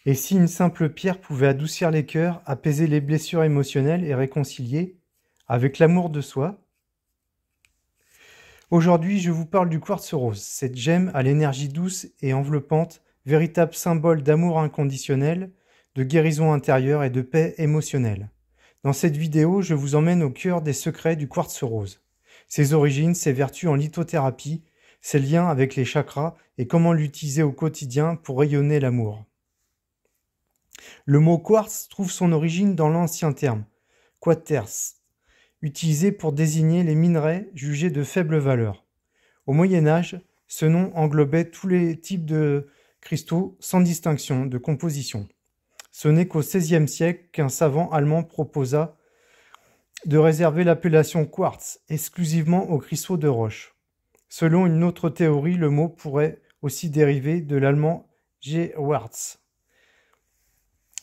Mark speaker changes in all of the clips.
Speaker 1: Et si une simple pierre pouvait adoucir les cœurs, apaiser les blessures émotionnelles et réconcilier avec l'amour de soi? Aujourd'hui, je vous parle du quartz rose, cette gemme à l'énergie douce et enveloppante, véritable symbole d'amour inconditionnel, de guérison intérieure et de paix émotionnelle. Dans cette vidéo, je vous emmène au cœur des secrets du quartz rose, ses origines, ses vertus en lithothérapie, ses liens avec les chakras et comment l'utiliser au quotidien pour rayonner l'amour. Le mot quartz trouve son origine dans l'ancien terme, quaterz, utilisé pour désigner les minerais jugés de faible valeur. Au Moyen Âge, ce nom englobait tous les types de cristaux sans distinction de composition. Ce n'est qu'au XVIe siècle qu'un savant allemand proposa de réserver l'appellation quartz exclusivement aux cristaux de roche. Selon une autre théorie, le mot pourrait aussi dériver de l'allemand Quarz,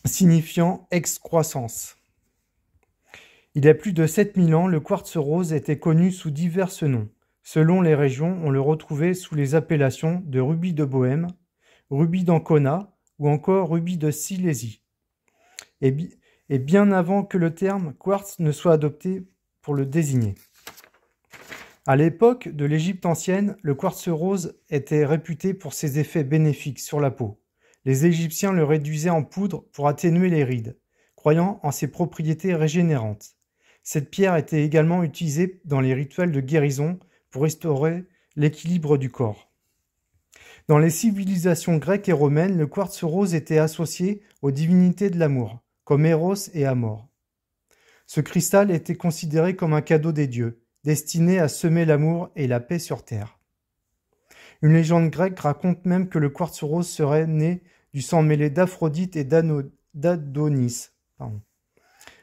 Speaker 1: signifiant excroissance. Il y a plus de 7000 ans, le quartz rose était connu sous divers noms. Selon les régions, on le retrouvait sous les appellations de rubis de Bohême, rubis d'Ancona ou encore rubis de Silésie. Et bien avant que le terme quartz ne soit adopté pour le désigner. À l'époque de l'Égypte ancienne, le quartz rose était réputé pour ses effets bénéfiques sur la peau. Les Égyptiens le réduisaient en poudre pour atténuer les rides, croyant en ses propriétés régénérantes. Cette pierre était également utilisée dans les rituels de guérison pour restaurer l'équilibre du corps. Dans les civilisations grecques et romaines, le quartz rose était associé aux divinités de l'amour, comme Eros et Amor. Ce cristal était considéré comme un cadeau des dieux, destiné à semer l'amour et la paix sur terre. Une légende grecque raconte même que le quartz rose serait né du sang mêlé d'Aphrodite et d'Adonis.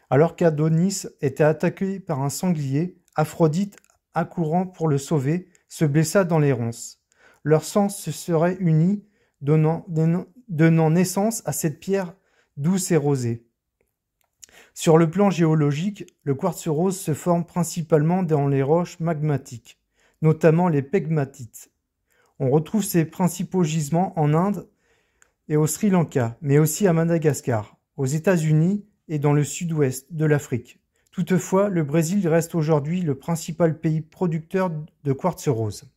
Speaker 1: Alors qu'Adonis était attaqué par un sanglier, Aphrodite, accourant pour le sauver, se blessa dans les ronces. Leur sang se serait uni, donnant naissance à cette pierre douce et rosée. Sur le plan géologique, le quartz rose se forme principalement dans les roches magmatiques, notamment les pegmatites. On retrouve ses principaux gisements en Inde et au Sri Lanka, mais aussi à Madagascar, aux États-Unis et dans le sud-ouest de l'Afrique. Toutefois, le Brésil reste aujourd'hui le principal pays producteur de quartz rose.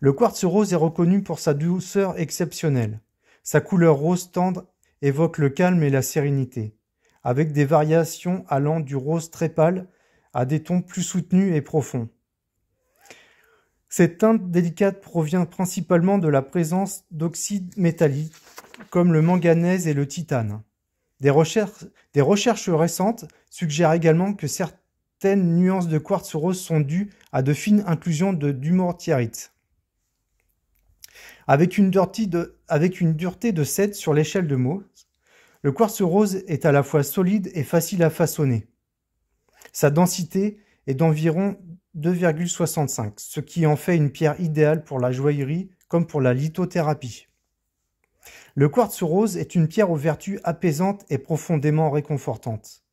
Speaker 1: Le quartz rose est reconnu pour sa douceur exceptionnelle. Sa couleur rose tendre évoque le calme et la sérénité, avec des variations allant du rose très pâle à des tons plus soutenus et profonds. Cette teinte délicate provient principalement de la présence d'oxydes métalliques, comme le manganèse et le titane. Des recherches récentes suggèrent également que certaines nuances de quartz rose sont dues à de fines inclusions de dumortierite. Avec une dureté de 7 sur l'échelle de Mohs, le quartz rose est à la fois solide et facile à façonner. Sa densité est d'environ 2,65, ce qui en fait une pierre idéale pour la joaillerie comme pour la lithothérapie. Le quartz rose est une pierre aux vertus apaisantes et profondément réconfortantes.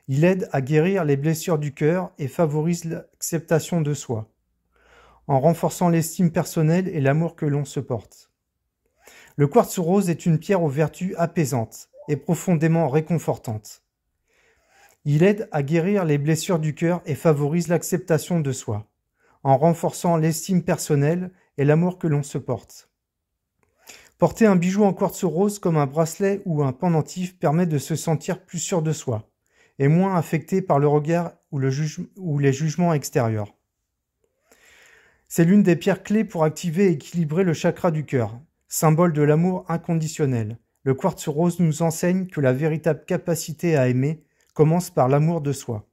Speaker 1: Il aide à guérir les blessures du cœur et favorise l'acceptation de soi, en renforçant l'estime personnelle et l'amour que l'on se porte. Le quartz rose est une pierre aux vertus apaisantes et profondément réconfortantes. Il aide à guérir les blessures du cœur et favorise l'acceptation de soi, en renforçant l'estime personnelle et l'amour que l'on se porte. Porter un bijou en quartz rose comme un bracelet ou un pendentif permet de se sentir plus sûr de soi et moins affecté par le regard ou les jugements extérieurs. C'est l'une des pierres clés pour activer et équilibrer le chakra du cœur, symbole de l'amour inconditionnel. Le quartz rose nous enseigne que la véritable capacité à aimer commence par l'amour de soi.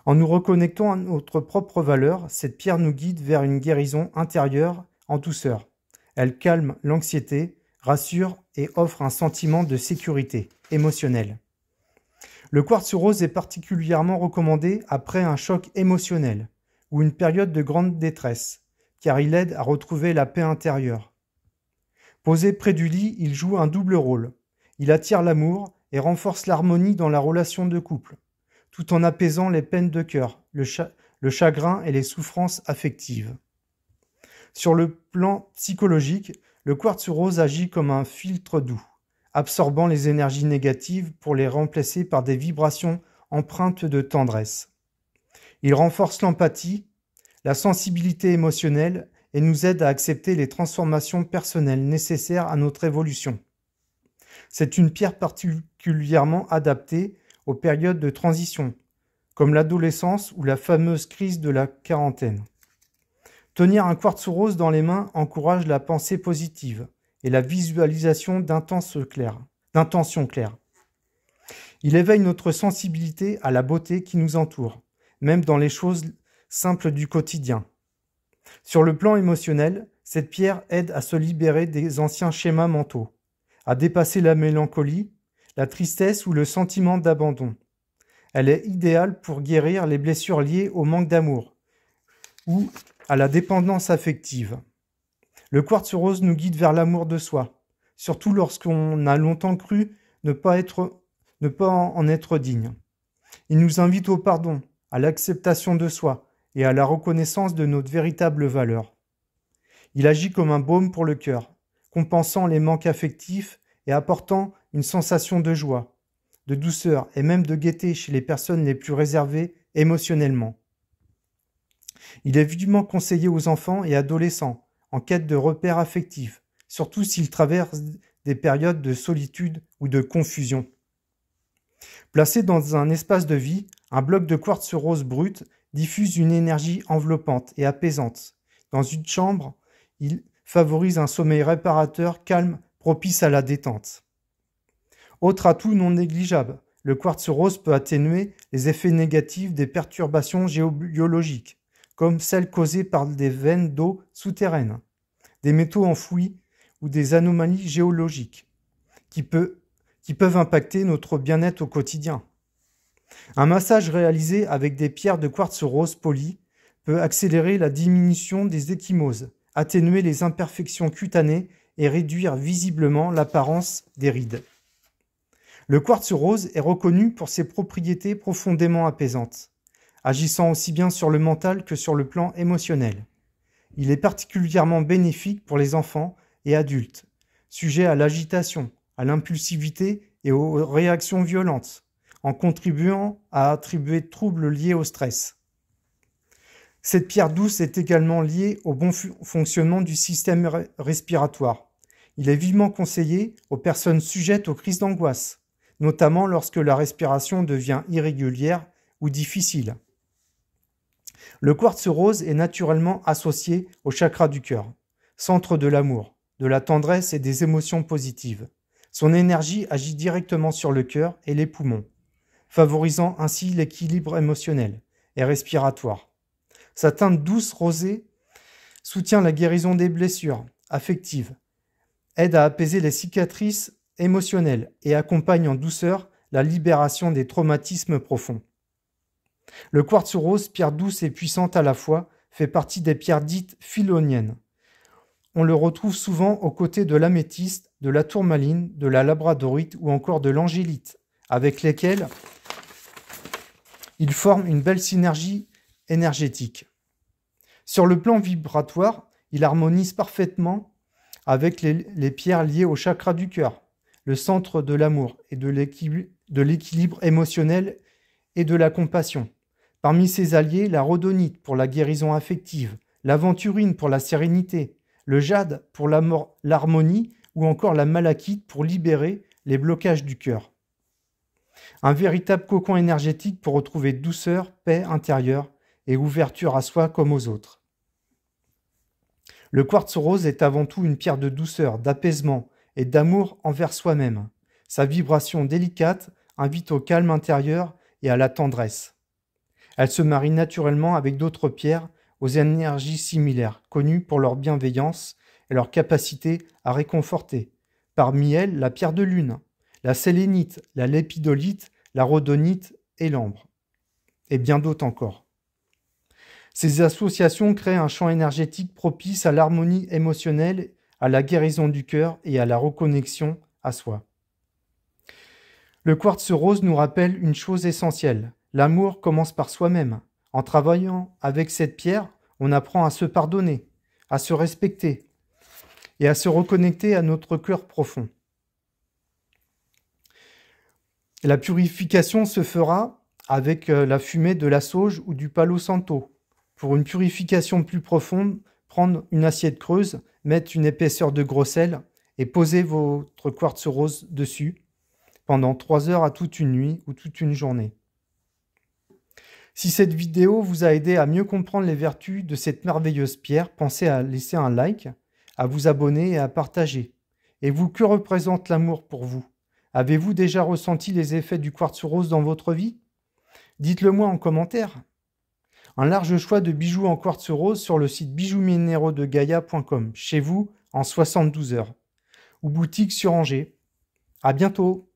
Speaker 1: En nous reconnectant à notre propre valeur, cette pierre nous guide vers une guérison intérieure en douceur. Elle calme l'anxiété, rassure et offre un sentiment de sécurité émotionnelle. Le quartz rose est particulièrement recommandé après un choc émotionnel ou une période de grande détresse, car il aide à retrouver la paix intérieure. Posé près du lit, il joue un double rôle. Il attire l'amour et renforce l'harmonie dans la relation de couple, tout en apaisant les peines de cœur, le chagrin et les souffrances affectives. Sur le plan psychologique, Le quartz rose agit comme un filtre doux, absorbant les énergies négatives pour les remplacer par des vibrations empreintes de tendresse. Il renforce l'empathie, la sensibilité émotionnelle et nous aide à accepter les transformations personnelles nécessaires à notre évolution. C'est une pierre particulièrement adaptée aux périodes de transition, comme l'adolescence ou la fameuse crise de la quarantaine. Tenir un quartz rose dans les mains encourage la pensée positive et la visualisation d'intentions claires. Il éveille notre sensibilité à la beauté qui nous entoure, même dans les choses simples du quotidien. Sur le plan émotionnel, cette pierre aide à se libérer des anciens schémas mentaux, à dépasser la mélancolie, la tristesse ou le sentiment d'abandon. Elle est idéale pour guérir les blessures liées au manque d'amour ou à la dépendance affective. Le quartz rose nous guide vers l'amour de soi, surtout lorsqu'on a longtemps cru ne pas en être digne. Il nous invite au pardon, à l'acceptation de soi et à la reconnaissance de notre véritable valeur. Il agit comme un baume pour le cœur, compensant les manques affectifs et apportant une sensation de joie, de douceur et même de gaieté chez les personnes les plus réservées émotionnellement. Il est vivement conseillé aux enfants et adolescents en quête de repères affectifs, surtout s'ils traversent des périodes de solitude ou de confusion. Placé dans un espace de vie, un bloc de quartz rose brut diffuse une énergie enveloppante et apaisante. Dans une chambre, il favorise un sommeil réparateur, calme, propice à la détente. Autre atout non négligeable, le quartz rose peut atténuer les effets négatifs des perturbations géobiologiques, comme celles causées par des veines d'eau souterraines, des métaux enfouis ou des anomalies géologiques, qui peuvent impacter notre bien-être au quotidien. Un massage réalisé avec des pierres de quartz rose polies peut accélérer la diminution des ecchymoses, atténuer les imperfections cutanées et réduire visiblement l'apparence des rides. Le quartz rose est reconnu pour ses propriétés profondément apaisantes, agissant aussi bien sur le mental que sur le plan émotionnel. Il est particulièrement bénéfique pour les enfants et adultes, sujets à l'agitation, à l'impulsivité et aux réactions violentes, en contribuant à attribuer de troubles liés au stress. Cette pierre douce est également liée au bon fonctionnement du système respiratoire. Il est vivement conseillé aux personnes sujettes aux crises d'angoisse, notamment lorsque la respiration devient irrégulière ou difficile. Le quartz rose est naturellement associé au chakra du cœur, centre de l'amour, de la tendresse et des émotions positives. Son énergie agit directement sur le cœur et les poumons, favorisant ainsi l'équilibre émotionnel et respiratoire. Sa teinte douce rosée soutient la guérison des blessures affectives, aide à apaiser les cicatrices émotionnelles et accompagne en douceur la libération des traumatismes profonds. Le quartz rose, pierre douce et puissante à la fois, fait partie des pierres dites philoniennes. On le retrouve souvent aux côtés de l'améthyste, de la tourmaline, de la labradorite ou encore de l'angélite, avec lesquelles il forme une belle synergie énergétique. Sur le plan vibratoire, il harmonise parfaitement avec les pierres liées au chakra du cœur, le centre de l'amour et de l'équilibre émotionnel et de la compassion. Parmi ses alliés, la rhodonite pour la guérison affective, l'aventurine pour la sérénité, le jade pour l'harmonie ou encore la malachite pour libérer les blocages du cœur. Un véritable cocon énergétique pour retrouver douceur, paix intérieure et ouverture à soi comme aux autres. Le quartz rose est avant tout une pierre de douceur, d'apaisement et d'amour envers soi-même. Sa vibration délicate invite au calme intérieur et à la tendresse. Elle se marie naturellement avec d'autres pierres aux énergies similaires, connues pour leur bienveillance et leur capacité à réconforter. Parmi elles, la pierre de lune, la sélénite, la lépidolite, la rhodonite et l'ambre. Et bien d'autres encore. Ces associations créent un champ énergétique propice à l'harmonie émotionnelle, à la guérison du cœur et à la reconnexion à soi. Le quartz rose nous rappelle une chose essentielle. L'amour commence par soi-même. En travaillant avec cette pierre, on apprend à se pardonner, à se respecter et à se reconnecter à notre cœur profond. La purification se fera avec la fumée de la sauge ou du palo santo. Pour une purification plus profonde, prendre une assiette creuse, mettre une épaisseur de gros sel et poser votre quartz rose dessus pendant 3 heures à toute une nuit ou toute une journée. Si cette vidéo vous a aidé à mieux comprendre les vertus de cette merveilleuse pierre, pensez à laisser un like, à vous abonner et à partager. Et vous, que représente l'amour pour vous? Avez-vous déjà ressenti les effets du quartz rose dans votre vie? Dites-le moi en commentaire. Un large choix de bijoux en quartz rose sur le site bijoux-minéraux-de-gaia.com, chez vous en 72 heures, ou boutique sur Angers. À bientôt!